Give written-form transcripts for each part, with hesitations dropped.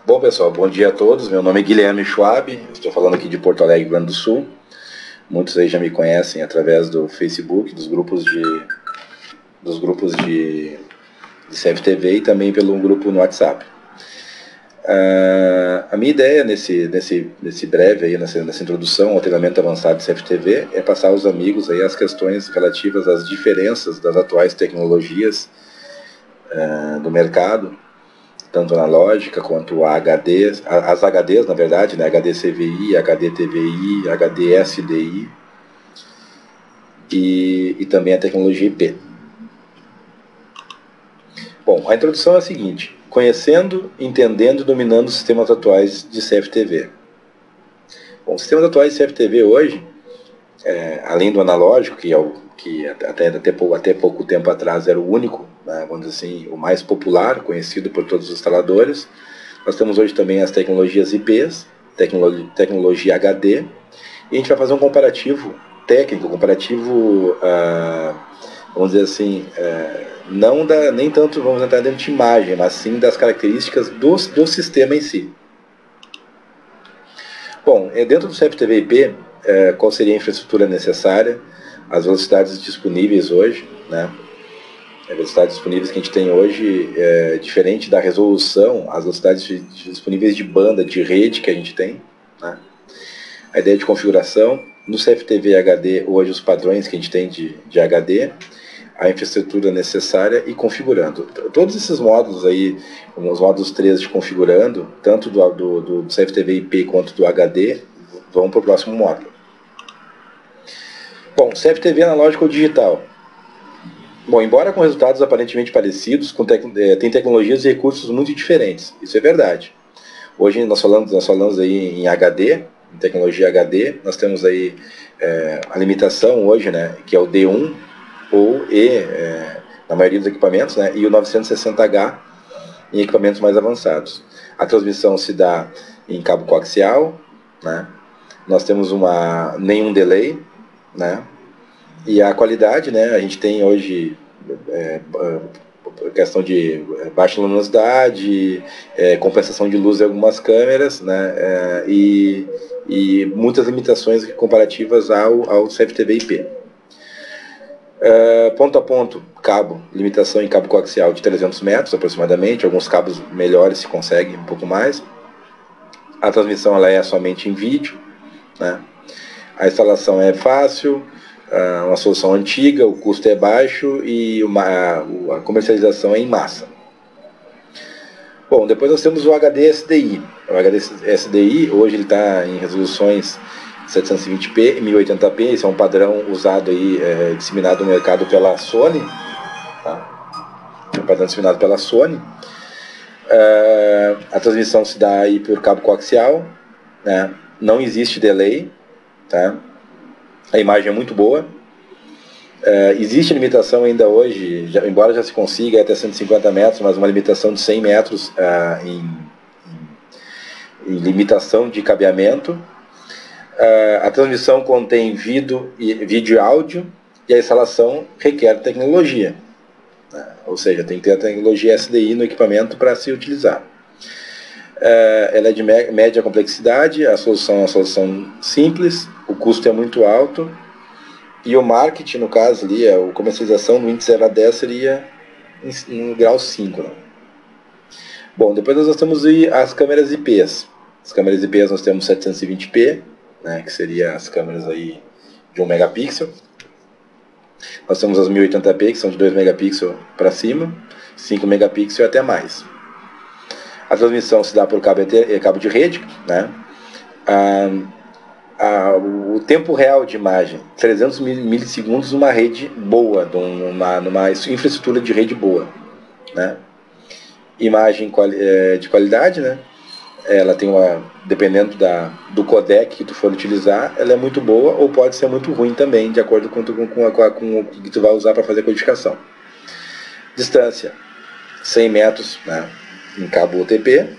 Bom, pessoal, bom dia a todos. Meu nome é Guilherme Schwab, estou falando aqui de Porto Alegre, Rio Grande do Sul. Muitos aí já me conhecem através do Facebook, dos grupos de CFTV e também pelo grupo no WhatsApp. A minha ideia nesse breve aí, nessa introdução ao treinamento avançado de CFTV é passar aos amigos aí as questões relativas às diferenças das atuais tecnologias do mercado, tanto analógica quanto a HD, as HDs, na verdade, né? HD CVI, HD TVI, HD SDI e também a tecnologia IP. Bom, a introdução é a seguinte: conhecendo, entendendo e dominando os sistemas atuais de CFTV. Bom, os sistemas atuais de CFTV hoje, além do analógico, que até pouco tempo atrás era o único, né, vamos dizer assim, o mais popular, conhecido por todos os instaladores, nós temos hoje também as tecnologias IPs, tecnologia HD, e a gente vai fazer um comparativo técnico, vamos dizer assim, nem tanto vamos entrar dentro de imagem, mas sim das características do sistema em si. Bom, dentro do CFTV IP, qual seria a infraestrutura necessária, as velocidades disponíveis hoje, né? As velocidades disponíveis que a gente tem hoje é diferente da resolução, as velocidades disponíveis de banda, de rede que a gente tem, né? A ideia de configuração, no CFTV HD, hoje os padrões que a gente tem de HD, a infraestrutura necessária e configurando. Todos esses módulos aí, os módulos 3 de configurando, tanto do CFTV IP quanto do HD, vão para o próximo módulo. Bom, CFTV analógico ou digital. Bom, embora com resultados aparentemente parecidos, tem tecnologias e recursos muito diferentes. Isso é verdade. Hoje nós falamos aí em HD, em tecnologia HD, nós temos aí a limitação hoje, né, que é o D1 ou E na maioria dos equipamentos, né, e o 960H em equipamentos mais avançados. A transmissão se dá em cabo coaxial, né, nós temos nenhum delay, né, e a qualidade, né, a gente tem hoje questão de baixa luminosidade, compensação de luz em algumas câmeras, né, e muitas limitações comparativas ao CFTV IP. Ponto a ponto, cabo, limitação em cabo coaxial de 300 metros aproximadamente, alguns cabos melhores se conseguem um pouco mais. A transmissão ela é somente em vídeo, né? A instalação é fácil, uma solução antiga, o custo é baixo e a comercialização é em massa. Bom, depois nós temos o HD SDI. O HD SDI hoje ele está em resoluções 720p e 1080p, esse é um padrão usado aí, disseminado no mercado pela Sony, tá? É um padrão disseminado pela Sony. A transmissão se dá aí por cabo coaxial, né? Não existe delay, tá? A imagem é muito boa. Existe limitação ainda hoje, embora já se consiga até 150 metros, mas uma limitação de 100 metros em limitação de cabeamento. A transmissão contém vídeo e áudio, e a instalação requer tecnologia, né? Ou seja, tem que ter a tecnologia SDI no equipamento para se utilizar. Ela é de média complexidade, a solução é uma solução simples, o custo é muito alto, e o marketing, no caso ali, a comercialização no índice 0 a 10 seria em grau 5. Né? Bom, depois nós temos as câmeras IPs. As câmeras IPs nós temos 720p, né, que seria as câmeras aí de 1 megapixel. Nós temos as 1080p, que são de 2 megapixels para cima, 5 megapixels e até mais. A transmissão se dá por cabo de rede, né? O tempo real de imagem, 300 milissegundos numa rede boa, numa infraestrutura de rede boa, né? Imagem de qualidade, né? Ela tem dependendo do codec que tu for utilizar, ela é muito boa ou pode ser muito ruim também, de acordo com o que tu vai usar para fazer a codificação. Distância, 100 metros, né, em cabo OTP.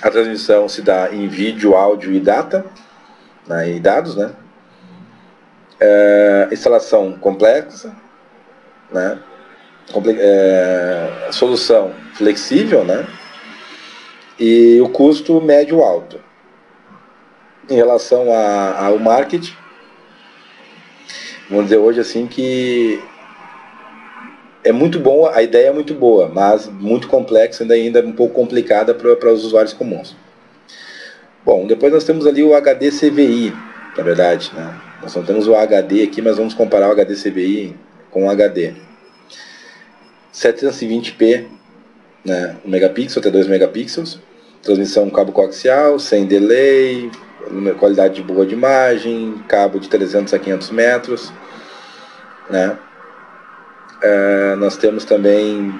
A transmissão se dá em vídeo, áudio e data, né, e dados, né? Instalação complexa, né? Solução flexível, né? e o custo médio alto. Em relação ao marketing, vamos dizer hoje assim que é muito bom, a ideia é muito boa, mas muito complexa, ainda um pouco complicada para os usuários comuns. Bom, depois nós temos ali o HD CVI, na verdade, né? Nós não temos o HD aqui, mas vamos comparar o HD CVI com o HD. 720p, né? 1 megapixel até 2 megapixels, transmissão cabo coaxial, sem delay, qualidade boa de imagem, cabo de 300 a 500 metros, né? Nós temos também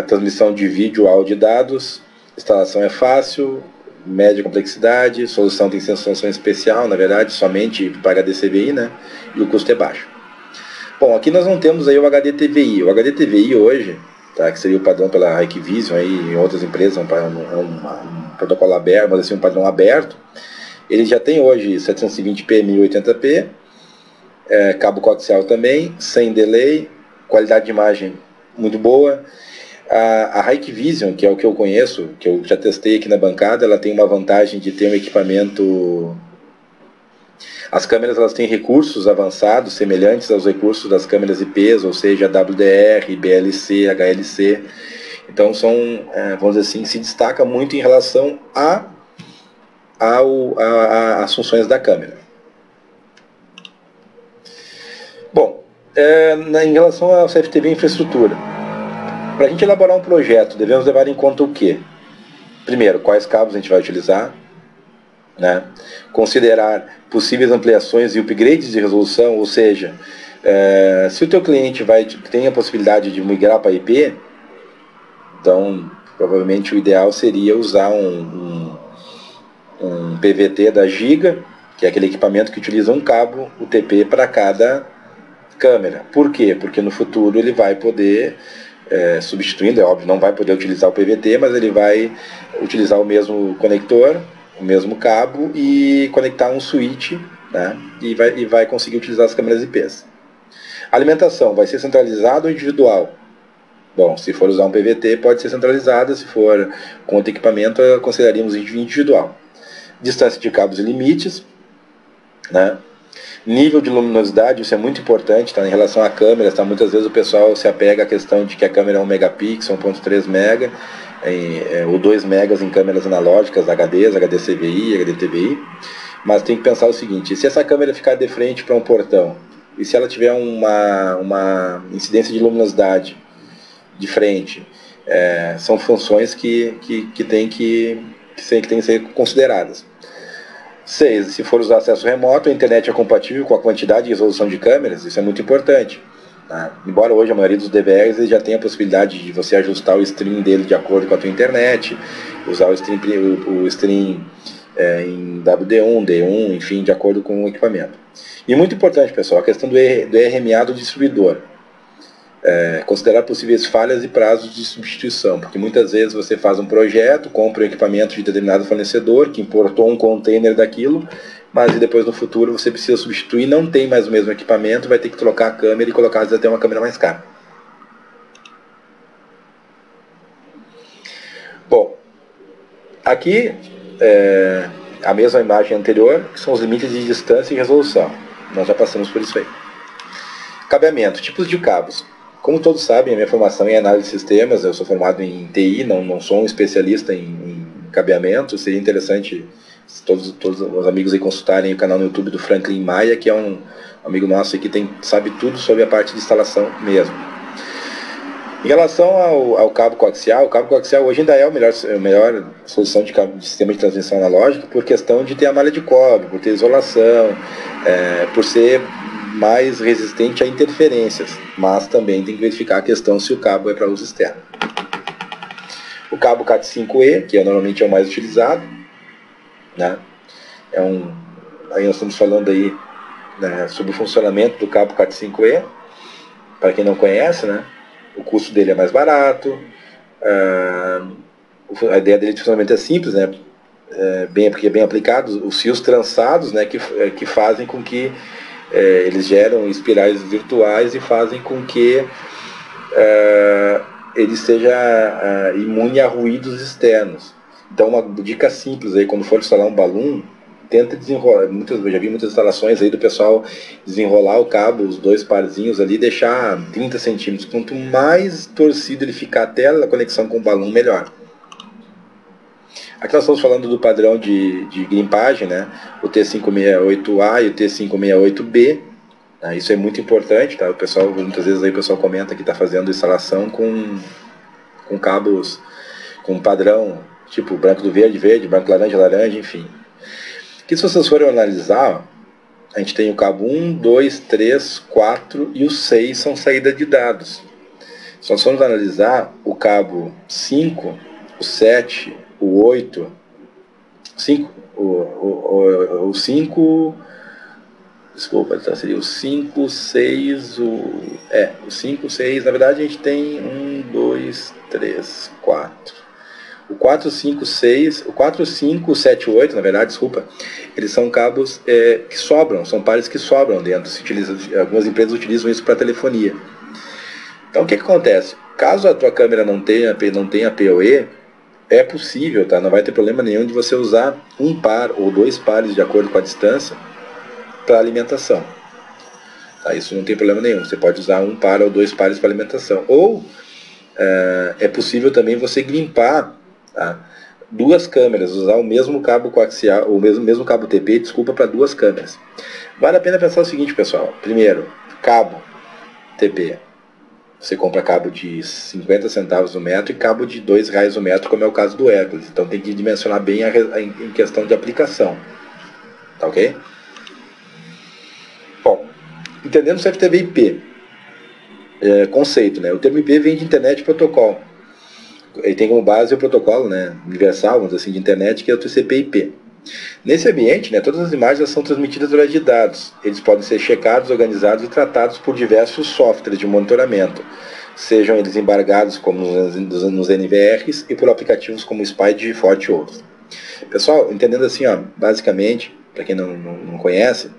transmissão de vídeo, áudio e dados. Instalação é fácil, média complexidade, solução tem solução especial, na verdade, somente para HD CVI, né? E o custo é baixo. Bom, aqui nós não temos aí o HD TVI. O HD TVI hoje, tá, que seria o padrão pela Hikvision aí em outras empresas, um protocolo aberto, mas assim um padrão aberto. Ele já tem hoje 720p, 1080p, cabo coaxial também, sem delay, qualidade de imagem muito boa. A Hikvision, que é o que eu conheço, que eu já testei aqui na bancada, ela tem uma vantagem de ter um equipamento... As câmeras elas têm recursos avançados, semelhantes aos recursos das câmeras IPs, ou seja, WDR, BLC, HLC. Então são, vamos dizer assim, se destaca muito em relação às funções da câmera. Bom, em relação ao CFTV infraestrutura, para a gente elaborar um projeto, devemos levar em conta o quê? Primeiro, quais cabos a gente vai utilizar, né? Considerar possíveis ampliações e upgrades de resolução, ou seja, se o teu cliente tem a possibilidade de migrar para IP, então provavelmente o ideal seria usar um PVT da Giga, que é aquele equipamento que utiliza um cabo UTP para cada câmera. Por quê? Porque no futuro ele vai poder, substituindo, é óbvio, não vai poder utilizar o PVT, mas ele vai utilizar o mesmo conector, o mesmo cabo e conectar um switch, né? E vai conseguir utilizar as câmeras IPs. A alimentação vai ser centralizada ou individual? Bom, se for usar um PVT pode ser centralizada, se for com outro equipamento consideraríamos individual. Distância de cabos e limites, né? Nível de luminosidade, isso é muito importante, tá? Em relação a câmeras, tá? Muitas vezes o pessoal se apega à questão de que a câmera é 1 megapixel, 1.3 mega, ou 2 megas em câmeras analógicas, HDs, HD CVI, HD TVI, mas tem que pensar o seguinte: se essa câmera ficar de frente para um portão, e se ela tiver uma incidência de luminosidade de frente, são funções que tem que ser consideradas. 6. Se for usar acesso remoto, a internet é compatível com a quantidade e resolução de câmeras, isso é muito importante. Tá? Embora hoje a maioria dos DVRs já tenha a possibilidade de você ajustar o stream dele de acordo com a tua internet, usar o stream em WD1, D1, enfim, de acordo com o equipamento. E muito importante, pessoal, a questão do RMA do distribuidor. Considerar possíveis falhas e prazos de substituição, porque muitas vezes você faz um projeto, compra um equipamento de determinado fornecedor que importou um container daquilo, mas depois no futuro você precisa substituir, não tem mais o mesmo equipamento, vai ter que trocar a câmera e colocar até uma câmera mais cara. Bom, aqui a mesma imagem anterior, que são os limites de distância e resolução. Nós já passamos por isso aí. Cabeamento, tipos de cabos. Como todos sabem, a minha formação é em análise de sistemas, eu sou formado em TI, não sou um especialista em cabeamento. Seria interessante todos os amigos aí consultarem o canal no YouTube do Franklin Maia, que é um amigo nosso aqui que sabe tudo sobre a parte de instalação mesmo. Em relação ao cabo coaxial, o cabo coaxial hoje ainda é a melhor solução de sistema de transmissão analógica por questão de ter a malha de cobre, por ter isolação, por ser mais resistente a interferências, mas também tem que verificar a questão se o cabo é para uso externo. O cabo Cat5e, que normalmente é o mais utilizado, né? Aí nós estamos falando aí, né, sobre o funcionamento do cabo Cat5e. Para quem não conhece, né, o custo dele é mais barato, a ideia dele de funcionamento é simples, né, porque é bem aplicado, os fios trançados, né, que fazem com que eles geram espirais virtuais e fazem com que ele seja imune a ruídos externos. Então, uma dica simples aí, quando for instalar um balloon, tenta desenrolar. Eu já vi muitas instalações aí do pessoal desenrolar o cabo, os dois parzinhos ali, deixar 30 centímetros. Quanto mais torcido ele ficar até a conexão com o balloon, melhor. Aqui nós estamos falando do padrão de grimpagem, né? O T568A e o T568B. Isso é muito importante, tá? O pessoal, muitas vezes aí o pessoal comenta que está fazendo instalação com cabos com padrão, tipo branco do verde, verde, branco laranja, laranja, enfim. Que se vocês forem analisar, a gente tem o cabo 1, 2, 3, 4 e o 6 são saída de dados. Se nós formos analisar o cabo 5, o 7, o 8, 5, o 5, desculpa, seria o 5, 6, o 5, 6, na verdade a gente tem 1, 2, 3, 4. O 4, 5, 6, o 4, 5, 7, 8, na verdade, desculpa, eles são cabos que sobram, são pares que sobram dentro. Algumas empresas utilizam isso para telefonia. Então o que acontece? Caso a tua câmera não tenha PoE, é possível, tá? Não vai ter problema nenhum de você usar um par ou dois pares de acordo com a distância para alimentação. Tá? Isso não tem problema nenhum. Você pode usar um par ou dois pares para alimentação. Ou é possível também você grimpar, tá? Duas câmeras, usar o mesmo cabo coaxial, o mesmo cabo TP, desculpa, para duas câmeras. Vale a pena pensar o seguinte, pessoal. Primeiro, cabo TP. Você compra cabo de 50 centavos o metro e cabo de R$2 o metro, como é o caso do Hércules. Então tem que dimensionar bem em questão de aplicação. Tá ok? Bom, entendendo o CFTV IP, conceito, né? O termo IP vem de Internet Protocol. Ele tem como base o protocolo, né, universal, vamos dizer assim, de internet, que é o TCP/IP. Nesse ambiente, né, todas as imagens são transmitidas através de dados. Eles podem ser checados, organizados e tratados por diversos softwares de monitoramento, sejam eles embargados como nos NVRs e por aplicativos como o Spy, Digiforte e outros. Pessoal, entendendo assim, ó, basicamente, para quem não conhece,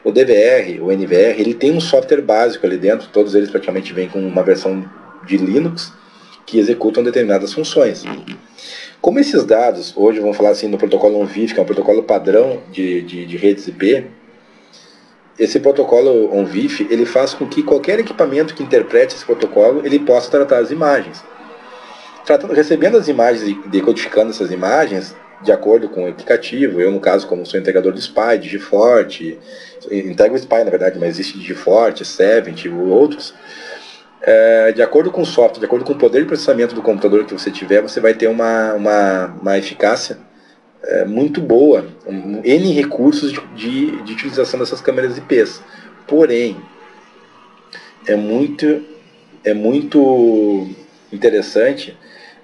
o DVR, o NVR, ele tem um software básico ali dentro, todos eles praticamente vêm com uma versão de Linux, que executam determinadas funções. Como esses dados, hoje vamos falar assim no protocolo ONVIF, que é um protocolo padrão de redes IP, esse protocolo ONVIF, ele faz com que qualquer equipamento que interprete esse protocolo, ele possa tratar as imagens. Recebendo as imagens e decodificando essas imagens, de acordo com o aplicativo, eu no caso, como sou integrador do Spy, Digiforte, integro o Spy na verdade, mas existe Digiforte, Savent e outros, de acordo com o software, de acordo com o poder de processamento do computador que você tiver, você vai ter uma eficácia muito boa, N recursos de utilização dessas câmeras IPs. Porém, é muito interessante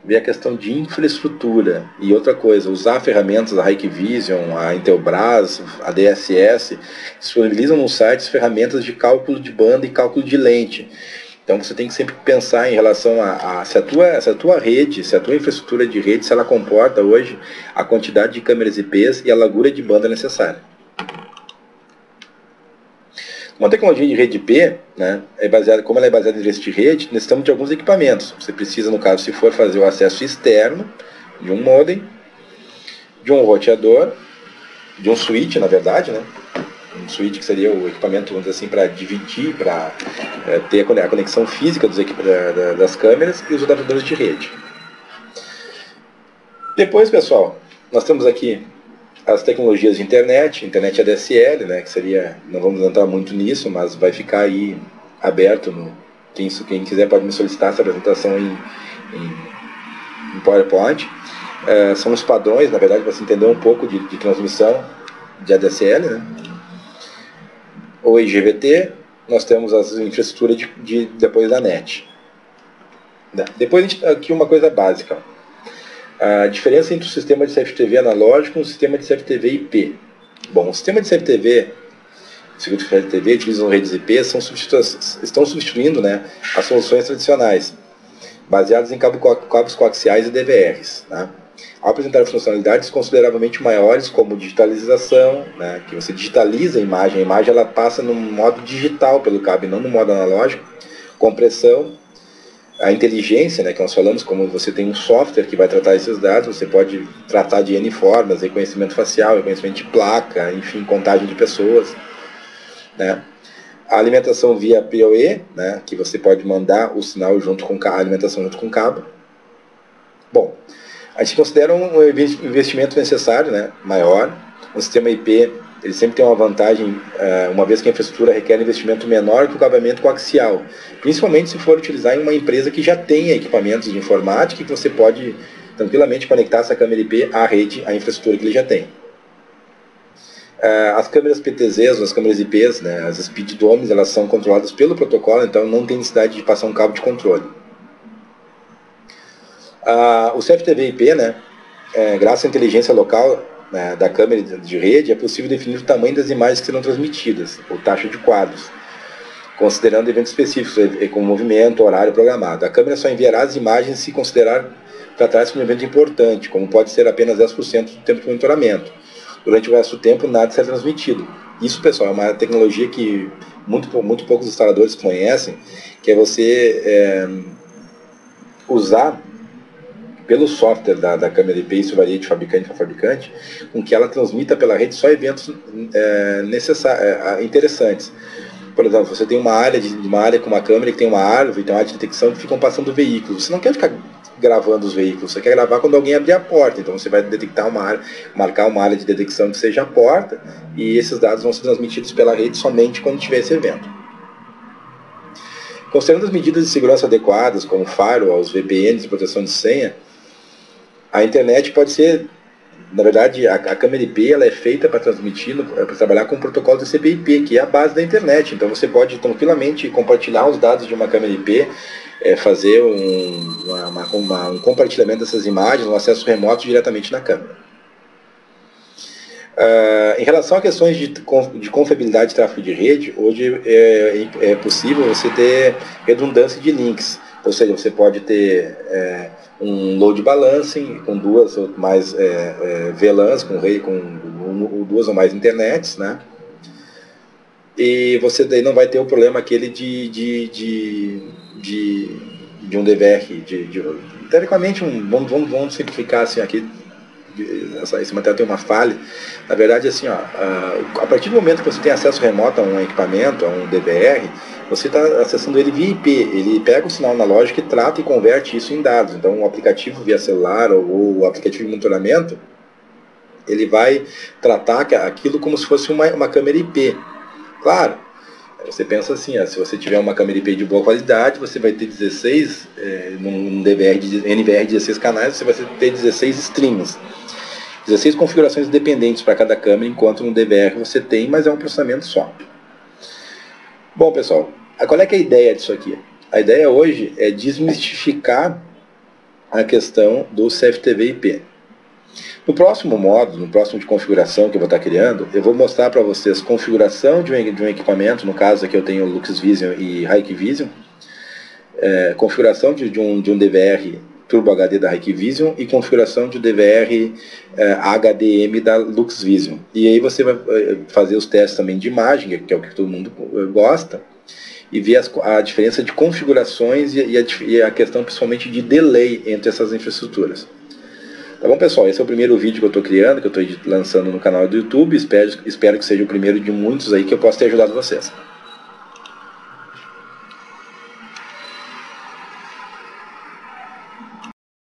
ver a questão de infraestrutura. E outra coisa, usar ferramentas da Hikvision, a Intelbras, a DSS, disponibilizam nos sites ferramentas de cálculo de banda e cálculo de lente. Então você tem que sempre pensar em relação se a tua rede, se a tua infraestrutura de rede, se ela comporta hoje a quantidade de câmeras IPs e a largura de banda necessária. Uma tecnologia de rede IP, né, como ela é baseada em endereço de rede, necessitamos de alguns equipamentos. Você precisa, no caso, se for fazer o acesso externo, de um modem, de um roteador, de um switch, na verdade, né? Um switch que seria o equipamento, vamos dizer assim, para dividir, para ter a conexão física das câmeras e os adaptadores de rede. Depois, pessoal, nós temos aqui as tecnologias de internet ADSL, né, que seria, não vamos entrar muito nisso, mas vai ficar aí aberto, quem quiser pode me solicitar essa apresentação em PowerPoint. São os padrões, na verdade, para se entender um pouco de transmissão de ADSL, né? O IGVT, nós temos as infraestruturas depois da NET. Depois aqui uma coisa básica. A diferença entre o sistema de CFTV analógico e o sistema de CFTV IP. Bom, o sistema de CFTV, segundo o CFTV, utilizam redes IP, estão substituindo, né, as soluções tradicionais, baseadas em cabos coaxiais e DVRs, né, ao apresentar funcionalidades consideravelmente maiores, como digitalização, né, que você digitaliza a imagem ela passa no modo digital pelo cabo, não no modo analógico, compressão, a inteligência, né, que nós falamos, como você tem um software que vai tratar esses dados, você pode tratar de N formas, reconhecimento facial, reconhecimento de placa, enfim, contagem de pessoas, né. A alimentação via PoE, né, que você pode mandar o sinal junto com a alimentação junto com o cabo. Bom, a gente considera um investimento necessário, né, maior. O sistema IP, ele sempre tem uma vantagem, uma vez que a infraestrutura requer investimento menor que o cabeamento coaxial, principalmente se for utilizar em uma empresa que já tenha equipamentos de informática e que você pode tranquilamente conectar essa câmera IP à rede, à infraestrutura que ele já tem. As câmeras PTZs, as câmeras IPs, né, as Speed Domes, elas são controladas pelo protocolo, então não tem necessidade de passar um cabo de controle. O CFTV IP, né, graças à inteligência local, né, da câmera de rede, é possível definir o tamanho das imagens que serão transmitidas, ou taxa de quadros, considerando eventos específicos, como movimento, horário programado. A câmera só enviará as imagens se considerar tratar-se de um evento importante, como pode ser apenas 10% do tempo de monitoramento. Durante o resto do tempo, nada será transmitido. Isso, pessoal, é uma tecnologia que muito poucos instaladores conhecem, que é você usar pelo software da câmera IP, isso varia de fabricante para fabricante, com que ela transmita pela rede só eventos interessantes. Por exemplo, você tem uma área com uma câmera que tem uma árvore, tem uma área de detecção que ficam passando veículos. Você não quer ficar gravando os veículos, você quer gravar quando alguém abrir a porta. Então você vai detectar uma área, marcar uma área de detecção que seja a porta, e esses dados vão ser transmitidos pela rede somente quando tiver esse evento. Considerando as medidas de segurança adequadas, como firewalls, VPNs e proteção de senha, a internet pode ser, na verdade, a câmera IP ela é feita para transmitir, para trabalhar com o protocolo TCP/IP, que é a base da internet. Então você pode tranquilamente compartilhar os dados de uma câmera IP, fazer um compartilhamento dessas imagens, um acesso remoto diretamente na câmera. Em relação a questões de confiabilidade de tráfego de rede, hoje é possível você ter redundância de links, ou seja, você pode ter um load balancing com duas ou mais VLANs, com duas ou mais internets, né? E você daí não vai ter o problema aquele de um DVR, teoricamente, vamos simplificar assim aqui. Esse material tem uma falha. Na verdade, assim, a partir do momento que você tem acesso remoto a um equipamento, a um DVR, você está acessando ele via IP. Ele pega o sinal analógico e trata e converte isso em dados. Então, o aplicativo via celular ou o aplicativo de monitoramento, ele vai tratar aquilo como se fosse uma câmera IP. Claro, você pensa assim, se você tiver uma câmera IP de boa qualidade, você vai ter 16, num NVR de 16 canais, você vai ter 16 streams. 16 configurações independentes para cada câmera, enquanto no DVR você tem, mas é um processamento só. Bom, pessoal, qual é que é a ideia disso aqui? A ideia hoje é desmistificar a questão do CFTV IP. No próximo módulo, no próximo de configuração que eu vou estar criando, eu vou mostrar para vocês configuração de um equipamento, no caso aqui eu tenho o LuxVision e Hikvision, configuração de um DVR Turbo HD da Hikvision e configuração de DVR HDM da LuxVision. E aí você vai fazer os testes também de imagem, que é o que todo mundo gosta, e ver a diferença de configurações e a questão principalmente de delay entre essas infraestruturas. Tá bom, pessoal? Esse é o primeiro vídeo que eu estou criando, que eu estou lançando no canal do YouTube. Espero que seja o primeiro de muitos aí que eu possa ter ajudado vocês.